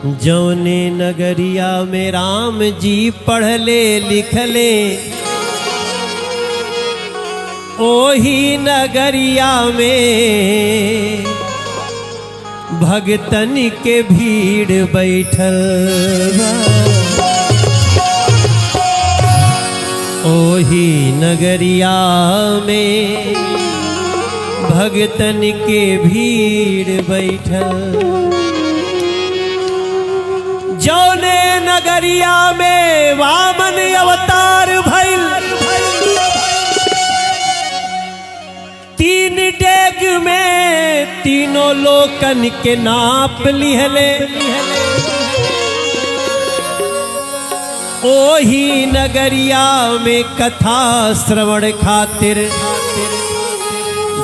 जौने नगरिया में राम जी पढ़ले लिखले, ओही नगरिया में भगतन के भीड़ बैठल बा। ओही नगरिया में भगतन के भीड़ बैठल। जौने नगरिया में वामन अवतार भइल, तीन डेग में तीनों लोकन के नाप लिहले। ओही नगरिया में कथा श्रवण खातिर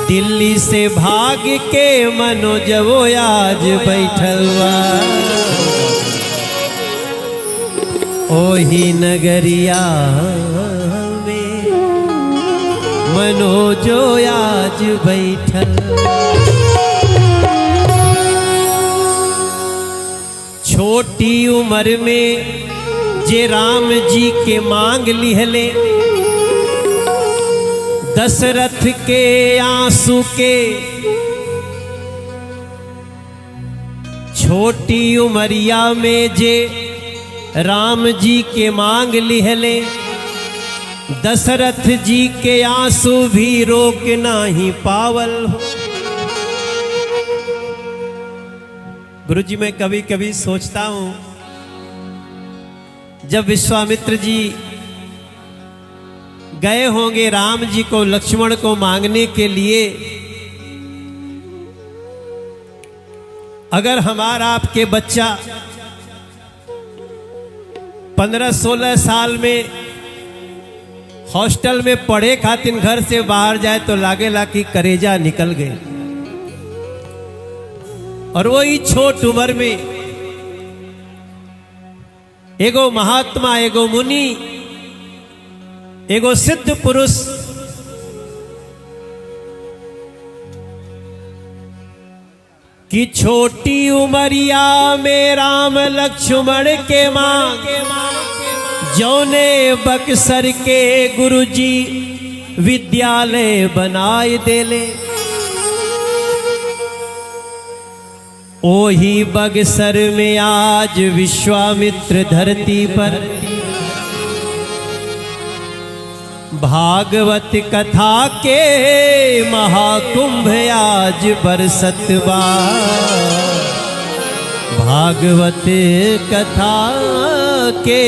दिल्ली से भाग के मनोजवो आज बैठल बा। ओही नगरिया में मनोजो आज बैठल। छोटी उम्र में जे राम जी के मांग लिहले, दशरथ के आंसू के। छोटी उमरिया में जे राम जी के मांग लिहले, दशरथ जी के आंसू भी रोक नहीं पावल हो। गुरु जी, मैं कभी कभी सोचता हूं, जब विश्वामित्र जी गए होंगे राम जी को लक्ष्मण को मांगने के लिए, अगर हमारा आपके बच्चा 15-16 साल में हॉस्टल में पढ़े खातिर घर से बाहर जाए तो लागेला कि करेजा निकल गए। और वही छोट उम्र में एगो महात्मा, एगो मुनि, एगो सिद्ध पुरुष कि छोटी उमरिया में राम लक्ष्मण के मांग, जौने बक्सर के गुरुजी विद्यालय बनाए देले। ओही बक्सर में आज विश्वामित्र धरती पर भागवत कथा के महाकुंभ आज बरसत बा। भागवत कथा के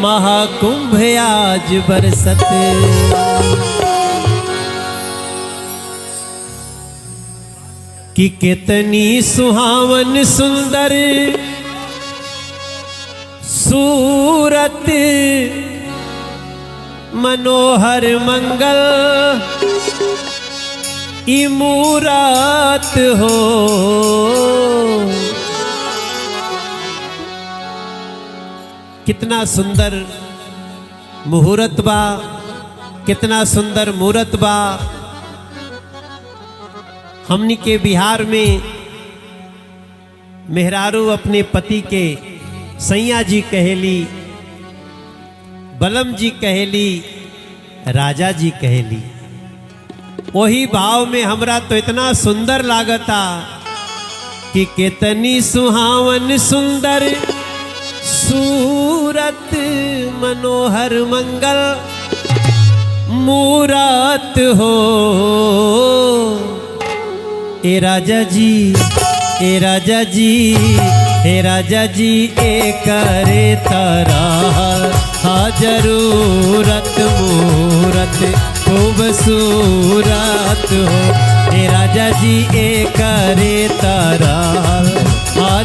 महाकुंभ आज बरसत। कि कितनी सुहावन सुंदर सूरत, मनोहर मंगल इमूरत हो। कितना सुंदर मुहूर्त बा, कितना सुंदर मूरत बा। हमनी के बिहार में मेहरारू अपने पति के सैया जी कहेली, बलम जी कहेली, राजा जी कहेली। वही भाव में हमरा तो इतना सुंदर लागता कि कितनी सुहावन सुंदर सूरत, मनोहर मंगल मूरत हो। ए राजा जी, ए राजा जी, हे राजा जी, ए करे तारा जरूरत मूरत खूबसूरत हो। हे राजा जी, ए करे तारा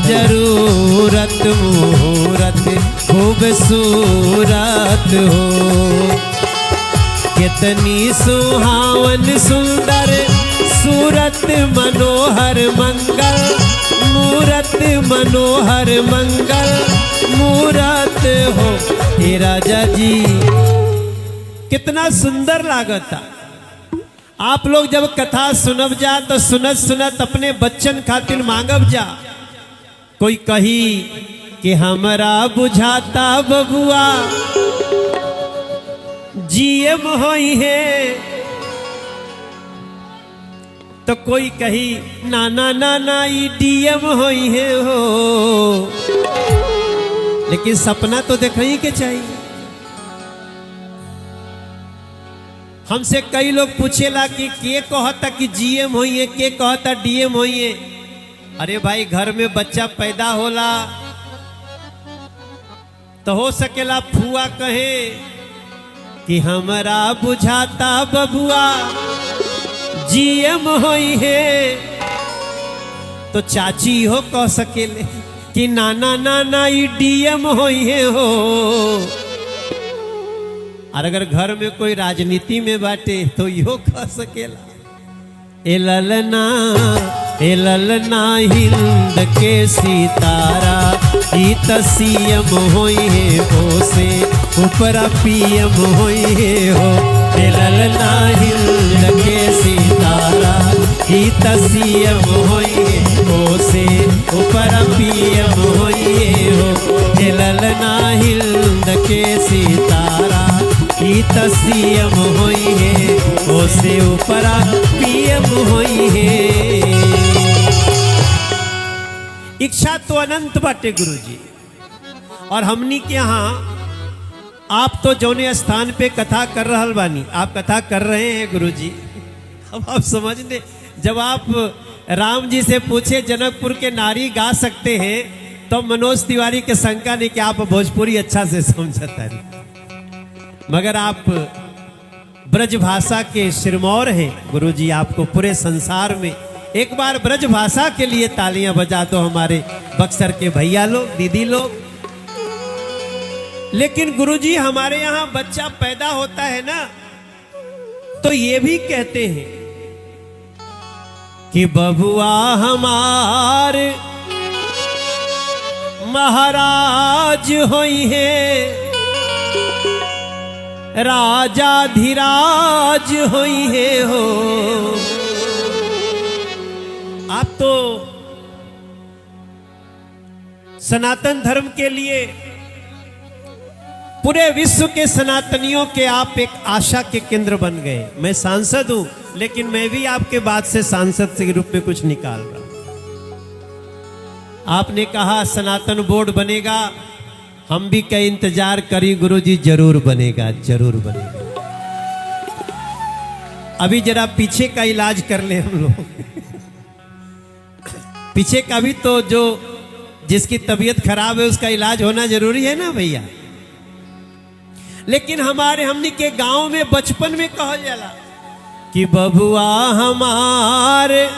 जरूरत मूरत खूबसूरत हो। कितनी सुहावन सुंदर सूरत, मनोहर मंगल मूरत, मनोहर मंगल मूरत हो। हे राजा जी, कितना सुंदर लागता। आप लोग जब कथा सुनब जा तो सुनत सुनत अपने बच्चन खातिर मांगब जा कोई कही कि हमरा बुझाता बबुआ जीएम होई है, तो कोई कही ना ना ना ना ई डीएम होई है हो। लेकिन सपना तो देखने के चाहिए। हमसे कई लोग पूछेला कि के कहता कि जीएम होइए, के कहता डीएम होइए। अरे भाई, घर में बच्चा पैदा होला तो हो सकेला फुआ कहे कि हमरा बुझाता बबुआ जीएम होई है, तो चाची हो कह सकेले कि नाना नाना ई डीएम होई है हो। और अगर घर में कोई राजनीति में बाटे तो यो कह सकेला ए ललना हिंद के सितारा ई त सीएम होई है ओसे ऊपर पीएम होई है हो। ए ललना हिंद के सितारा ई त सीएम होई है ओसे ऊपर पीएम होई है हो। ए ललना हिंद के सितारा ई त सीएम होई है ओसे ऊपर पीएम होई है। इच्छा तो अनंत बाटे गुरुजी, और हमनी के यहाँ आप तो जौने स्थान पे कथा कर रहल बानी, आप कथा कर रहे हैं गुरुजी। अब आप समझ ले, जब आप राम जी से पूछे जनकपुर के नारी गा सकते हैं, तो मनोज तिवारी के शंका नहीं कि आप भोजपुरी अच्छा से समझता है, मगर आप ब्रज भाषा के सिरमौर हैं गुरुजी। आपको पूरे संसार में एक बार ब्रज भाषा के लिए तालियां बजा दो हमारे बक्सर के भैया लोग, दीदी लोग। लेकिन गुरुजी, हमारे यहाँ बच्चा पैदा होता है ना, तो ये भी कहते हैं कि बबुआ हमार महाराज होई है, राजा धीराज होई है हो। आप तो सनातन धर्म के लिए, पूरे विश्व के सनातनियों के आप एक आशा के केंद्र बन गए। मैं सांसद हूं, लेकिन मैं भी आपके बाद से सांसद के रूप में कुछ निकाल रहा हूं। आपने कहा सनातन बोर्ड बनेगा, हम भी कई इंतजार करी गुरुजी, जरूर बनेगा, जरूर बनेगा। अभी जरा पीछे का इलाज कर ले हम लोग। पीछे का भी तो जो जिसकी तबीयत खराब है उसका इलाज होना जरूरी है ना भैया। लेकिन हमनी के गांव में बचपन में कहा जाला कि बबुआ हमारे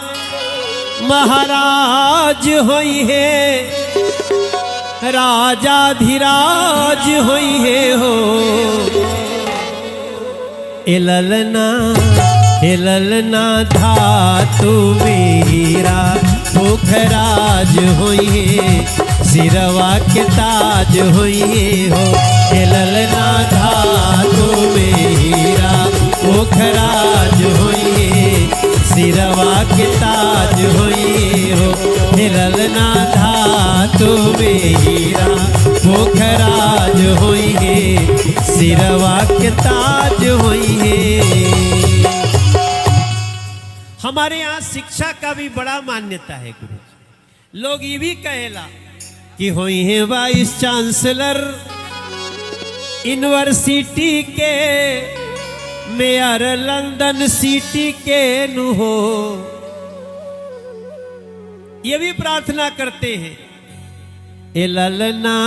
महाराज होई है, राजा धीराज होई है हो। ए ललना धातु मेरा पोखराज होई है, सिरवा के ताज होई है हो। ए ललना धातु मेरा पोखराज होई है, सिरवा के ताज होई हो। ए ललना धातु मेरा पोखराज होई है, सिरवा के ताज होई है। हमारे यहाँ शिक्षा का भी बड़ा मान्यता है गुरु। लोग ये भी कहेला कि होई है वाइस चांसलर यूनिवर्सिटी के, मेयर लंदन सिटी के नु हो। ये भी प्रार्थना करते हैं ए ललना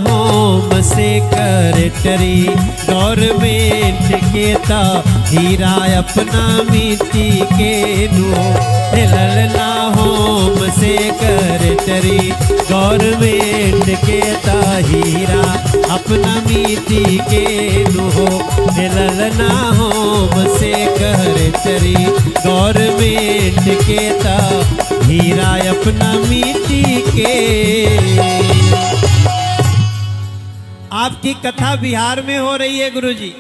होम सेक्रेटरी गवर्नमेंट के ता हीरा अपना मिट्टी के नो। ए ललना होम सेक्रेटरी गवर्नमेंट के ता हीरा अपना मिट्टी के नो। ए ललना होम सेक्रेटरी गवर्नमेंट के ता हीरा अपना मिट्टी के। आपकी कथा बिहार में हो रही है गुरुजी,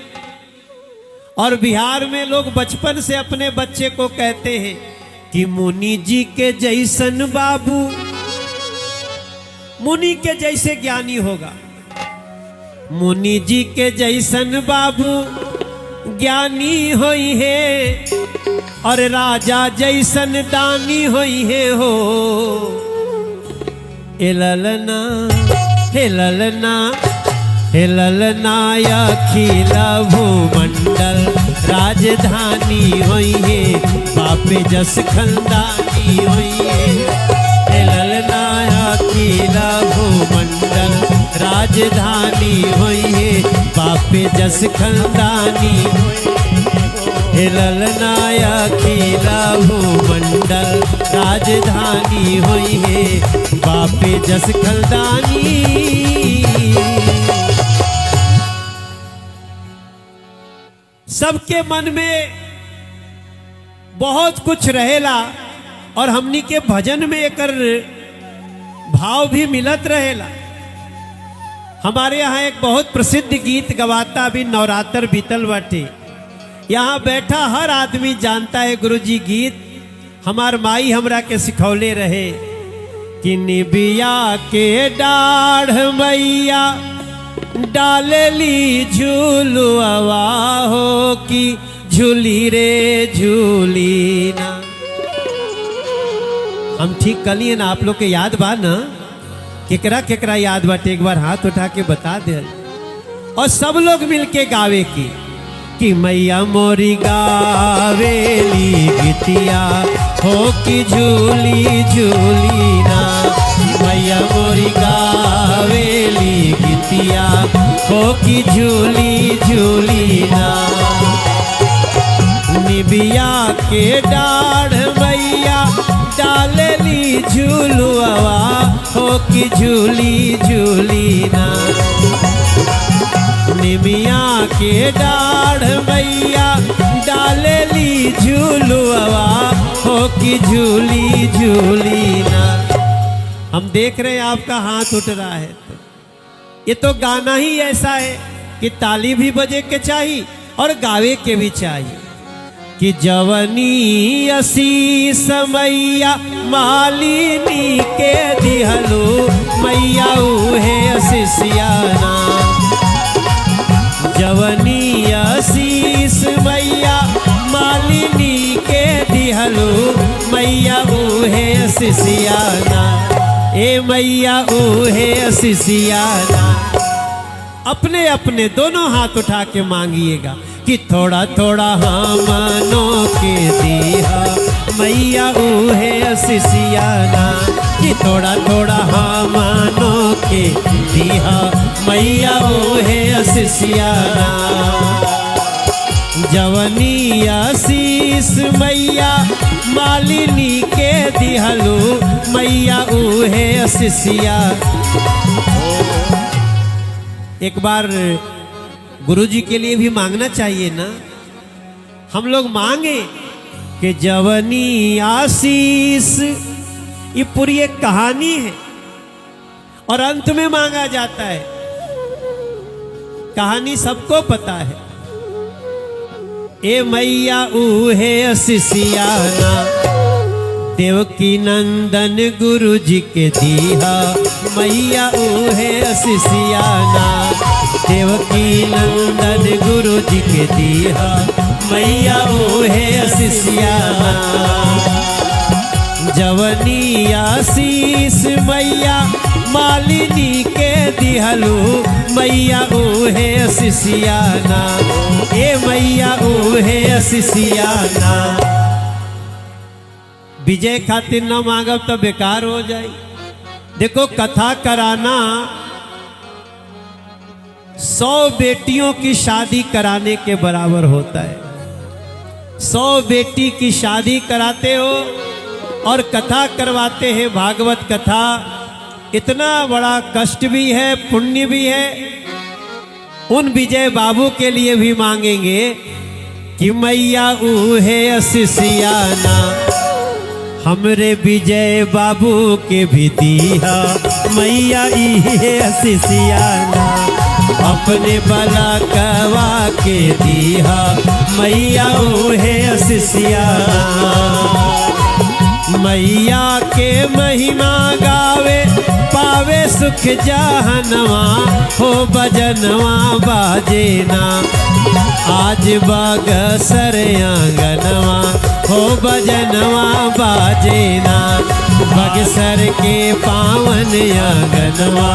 और बिहार में लोग बचपन से अपने बच्चे को कहते हैं कि मुनि जी के जैसन बाबू, मुनि के जैसे ज्ञानी होगा, मुनि जी के जैसन बाबू ज्ञानी होई है, और राजा जैसन दानी होई है हो। ए ललना हे ललना हे ललना अखिला भूमंडल राजधानी होई है, बापे जस खंदानी होई है। हे ललना अखिला भूमंडल राजधानी होई है, बापे जस खंदानी होई है। हे ललना अखिला भूमंडल राजधानी होई है, बापे जस खंदानी। सबके मन में बहुत कुछ रहेला, और हमनी के भजन में एकर भाव भी मिलत रहेला। हमारे यहाँ एक बहुत प्रसिद्ध गीत गवाता, अभी नवरात्र बीतल बाटे, यहाँ बैठा हर आदमी जानता है गुरुजी गीत। हमार माई हमरा के सिखौले रहे कि निबिया के डाढ़ मैया डालेली झूलुआ हो, कि झूली रे झूली ना। हम ठीक कलिए ना, आप लोग के याद बा ना? केकरा केकरा याद बाटे एक बार हाथ उठा के बता दे, और सब लोग मिलके गावे की कि मैया मोरी गावेली गीतिया हो, कि झूली झूली ना। मैया मोरी गावेली गीतिया हो, कि झूली झूली ना। निबिया के डाढ़ मैया डालेली झूलुआ हो, कि झूली झूली ना। निबिया के डाढ़ मैया डालेली झूलुआ हो, कि झूली झूली ना। हम देख रहे हैं आपका हाथ उठ रहा है, ये तो गाना ही ऐसा है कि ताली भी बजे के चाहिए और गावे के भी चाहिए। कि जवनी असीस मैया मालिनी के दिहलो, मैया उहे असीसियाना। जवनी असीस मैया मालिनी के दिहलो, मैया उहे असीसियाना। ए मैया उहे असीसियाना। अपने अपने दोनों हाथ उठा के मांगिएगा कि थोड़ा थोड़ा हमनों के दिया, मैया उहे असीसियाना। कि थोड़ा थोड़ा हमनों के दिया, मैया उहे असीसियाना। जवनी आशीष मैया मालिनी के दिहलो, मैया उहे असीसिया। एक बार गुरुजी के लिए भी मांगना चाहिए ना, हम लोग मांगे कि जवनी आशीष। ये पूरी एक कहानी है और अंत में मांगा जाता है। कहानी सबको पता है। ए मैया उहे असीसियाना, देवकी नंदन गुरुजी के दिया, मैया उहे असीसियाना। देवकी नंदन गुरुजी के दिया, मैया उहे असीसियाना। जवनी आशीष मैया मालिनी के दिहलो, मैया उहे असीसियाना। ए मैया उहे असीसियाना। विजय खातिर न मांगब तो बेकार हो जाए। देखो कथा कराना 100 बेटियों की शादी कराने के बराबर होता है। 100 बेटी की शादी कराते हो और कथा करवाते हैं, भागवत कथा। इतना बड़ा कष्ट भी है, पुण्य भी है। उन विजय बाबू के लिए भी मांगेंगे कि मैया उहे असीसियाना। हमरे विजय बाबू के भी दिया, मैया इहे असीसियाना। अपने बला कवा के दिया, मैया उहे असीसियाना। मैया के महिमा गावे पावे सुख जहनवा हो बजनवा बाजेना आज बगसर आंगनवा हो बजनवा बाजेना बगसर के पावन आंगनवा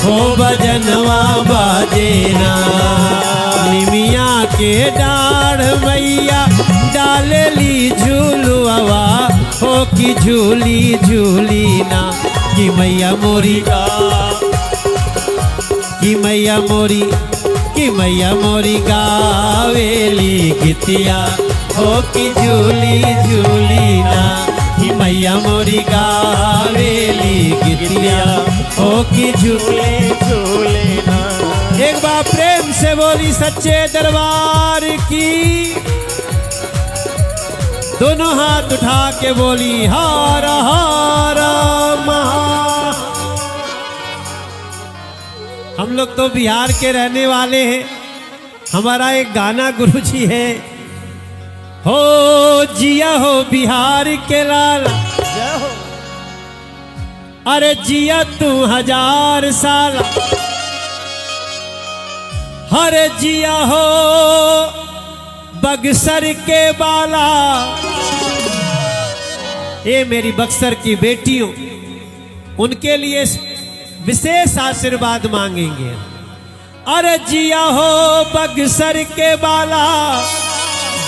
हो बजनवा बाजेना निमिया के डाढ़ मैया डालेली झूलुआ हो की झूली झूली ना कि मैया मोरी कि मैया मोरी कि मैया मोरी गावेली गीतिया हो की झूली झूली ना कि मैया मोरी गावेली गीतिया हो की झूली झूली ना। एक बार प्रेम से बोली सच्चे दरबार की, दोनों हाथ उठा के बोली हर हर महा। हम लोग तो बिहार के रहने वाले हैं। हमारा एक गाना गुरुजी है, हो जिया हो बिहार के लाल, अरे जिया तू 1000 साल, हरे जिया हो बक्सर के बाला। ये मेरी बक्सर की बेटियों, उनके लिए विशेष आशीर्वाद मांगेंगे। अरे जिया हो बक्सर के बाला,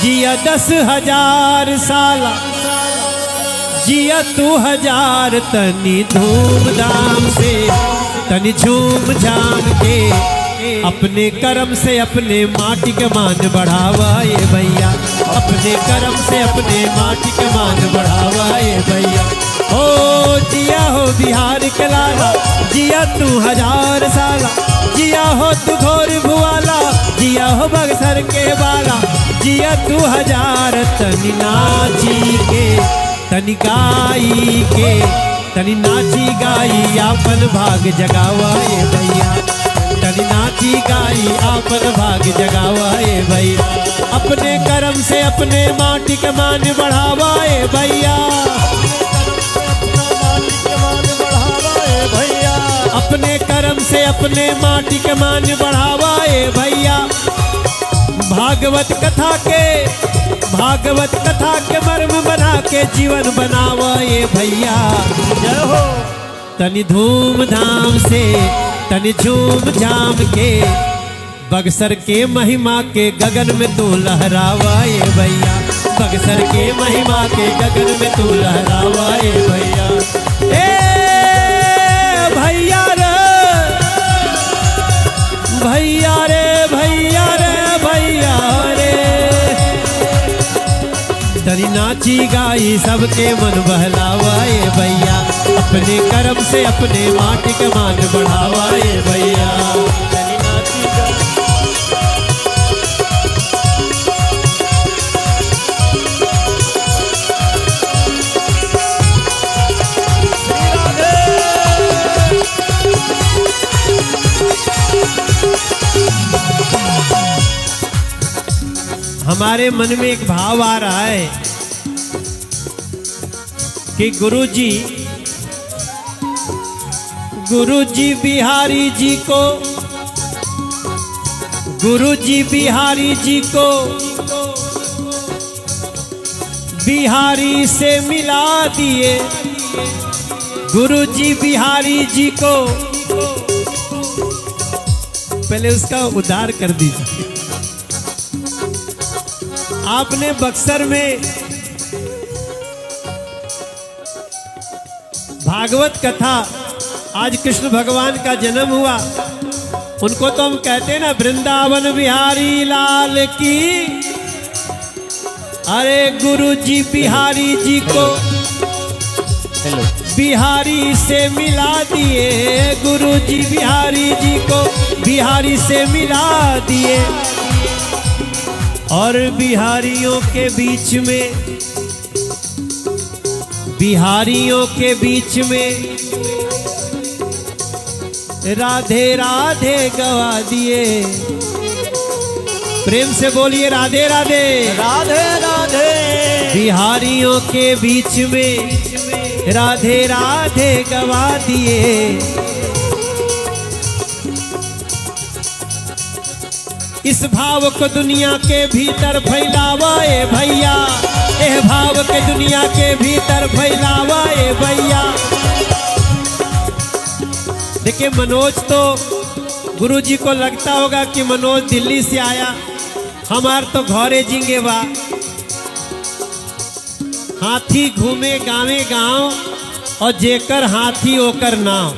जिया 10,000 साल, जिया तू 1000 तनी धूमधाम से तनी झूम झाम के अपने कर्म से अपने माटी के मान बढ़ावा ये भैया, अपने कर्म से अपने माटी के मान बढ़ावा ये भैया। ओ जिया हो बिहार के लाला, जिया तू 1000 साला, जिया हो तू घोर भुआला, जिया हो बक्सर के बाला, जिया तू 1000 तनी नाची के तनी गाई के तनी नाची गाई आपन भाग जगावा ये भैया, तनी नाची गाई आपन भाग जगावा ए भैया। अपने कर्म से अपने माटी के मान बढ़ावा ए भैया, अपने कर्म से अपने माटी के मान बढ़ावा ए भैया। भागवत कथा के मर्म बना के जीवन बनावा ए भैया। जय हो तनी धूमधाम से तनी झूम झाम के बक्सर के महिमा के गगन में तू लहरावा ये भैया, बक्सर के महिमा के गगन में तू लहरावा ये भैया। ए भैया रे भैया रे भैया रे भैया रे, तनी नाची गाई सबके मन बहलावा ये भैया, अपने कर्म से अपने माटी के मान बढ़ावा ये भैया। तनी नाची गाई हमारे मन में एक भाव आ रहा है कि गुरुजी बिहारी जी को, गुरुजी बिहारी जी को बिहारी से मिला दिए, गुरुजी बिहारी जी को पहले उसका उद्धार कर दीजिए। आपने बक्सर में भागवत कथा, आज कृष्ण भगवान का जन्म हुआ, उनको तो हम कहते हैं ना वृंदावन बिहारी लाल की। अरे गुरुजी बिहारी जी को बिहारी से मिला दिए, गुरुजी बिहारी जी को बिहारी से मिला दिए। और बिहारियों के बीच में, बिहारियों के बीच में राधे राधे गवा दिए। प्रेम से बोलिए राधे राधे राधे राधे। बिहारियों के बीच में राधे राधे गवा दिए। इस भाव को दुनिया के भीतर फैलावा ए भैया, ए भाव के दुनिया के भीतर फैलावा ए भैया। देखिए मनोज तो गुरुजी को लगता होगा कि मनोज दिल्ली से आया, हमार तो घरे जिंगे बा। हाथी घूमे गावे गांव और जेकर हाथी ओकर नाव।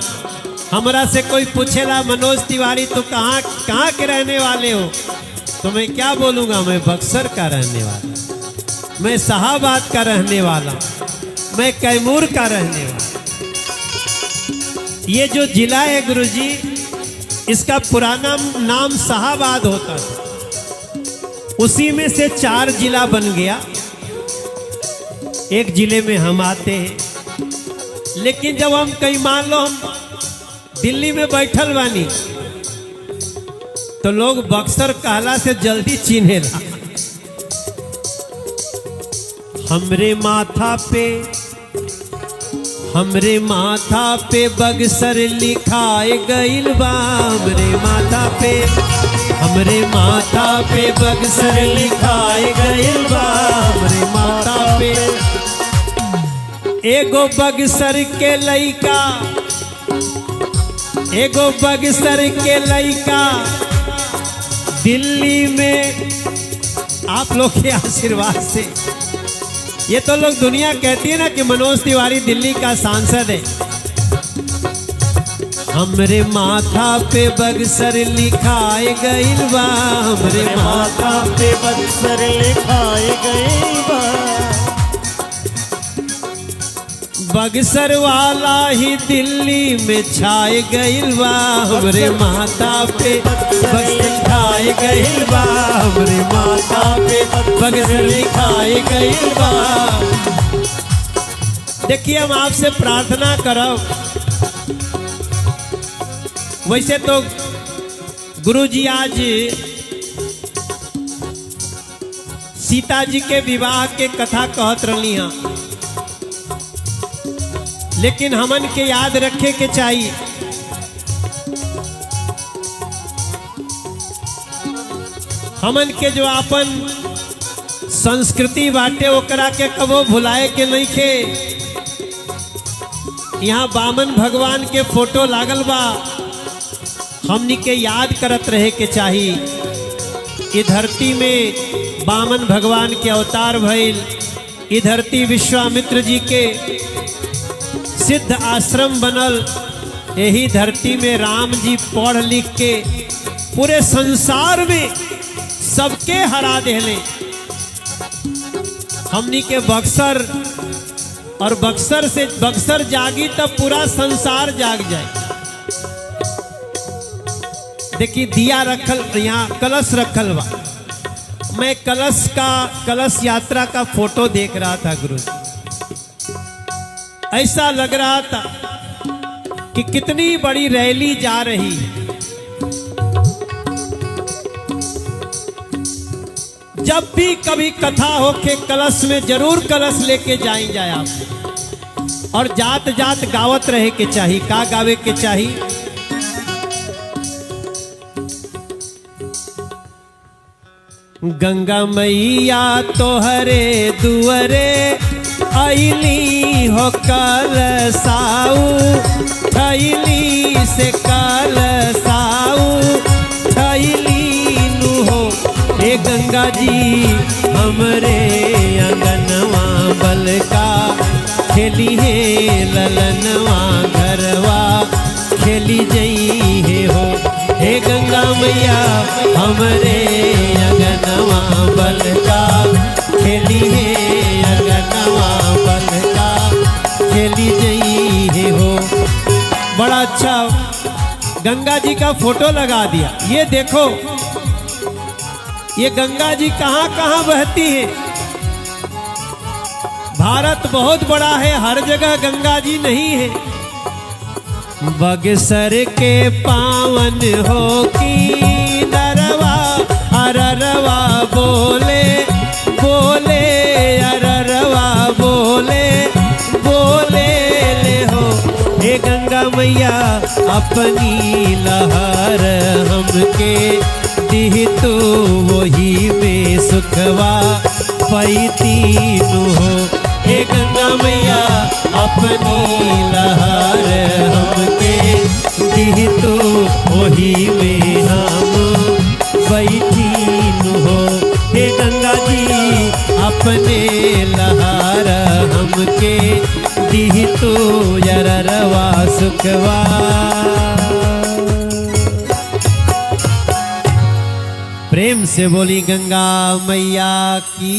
हमरा से कोई पूछेला मनोज तिवारी तो कहाँ कहाँ के रहने वाले हो, तो मैं क्या बोलूँगा, मैं बक्सर का रहने वाला, मैं शाहाबाद का रहने वाला, मैं कैमूर का रहने वाला। ये जो जिला है गुरुजी, इसका पुराना नाम शाहाबाद होता था, उसी में से 4 जिला बन गया। एक जिले में हम आते हैं, लेकिन जब हम कहीं मान लो हम दिल्ली में बैठल बानी तो लोग बक्सर कहला से जल्दी चिन्हेला। हमरे माथा पे बक्सर लिखाए गइल बा। हमरे माथा पे बक्सर लिखाए गइल बा। हमरे माथा पे एगो बक्सर के लइका, एगो बक्सर के लइका दिल्ली में आप लोग के आशीर्वाद से, ये तो लोग दुनिया कहती है ना कि मनोज तिवारी दिल्ली का सांसद है। हमरे माथा पे बक्सर लिखाए गइल बा। हमरे माथा पे बक्सर लिखाए गइल बा। बक्सर वाला ही दिल्ली में छाए गइल बा। हमरे माथा पे बक्सर लिखाए गइल बा। हमरे माथा पे बक्सर लिखाए गइल बा। देखिए हम आपसे प्रार्थना करब, वैसे तो गुरुजी आज सीता जी के विवाह के कथा कहत रही हैं, लेकिन हमन के याद रखे के चाहिए हमन के जो अपन संस्कृति बाटे ओकरा के कबो भुलाए के नहीं खे। यहाँ बामन भगवान के फोटो लागल बा, हमनी के याद करत रहे के चाहिए। ये धरती में बामन भगवान के अवतार भइल, ये धरती विश्वामित्र जी के सिद्ध आश्रम बनल, यही धरती में राम जी पढ़ लिख के पूरे संसार में सबके हरा देले। हमनी के बक्सर, और बक्सर से बक्सर जागी तब पूरा संसार जाग जाए। देखिए दिया रखल, यहाँ कलश रखल बा। मैं कलश यात्रा का फोटो देख रहा था गुरु, ऐसा लग रहा था कि कितनी बड़ी रैली जा रही है। जब भी कभी कथा हो के कलश में जरूर कलश लेके जाए आप, और जात जात गावत रहे के चाहिए। का गावे के चाहिए? गंगा मैया तोहरे दुअरे आईली हो कलसाऊ, थैली से कलसाऊ थैली नु हो। हे गंगा जी हमरे अंगनवा बलका खेली है ललनवा घरवा खेली जई है हो। हे गंगा मैया हमरे अंगनवा बलका खेली है अंगनवा बलका खेली जई है हो। बड़ा अच्छा गंगा जी का फोटो लगा दिया। ये देखो ये गंगा जी कहाँ कहाँ बहती है। भारत बहुत बड़ा है, हर जगह गंगा जी नहीं है। बक्सर के पावन हो की नरवा अररवा बोले बोले अररवा बोले बोले गंगा मैया अपनी लहर हमके दी तू वही में सुखवा पैती नु हो। हे गंगा मैया अपनी लहर हमके दी तू वही में हम बैठी नु हो। हे गंगा जी अपने लहर हमके दी तू यररवा सुखवा। प्रेम से बोली गंगा मैया की।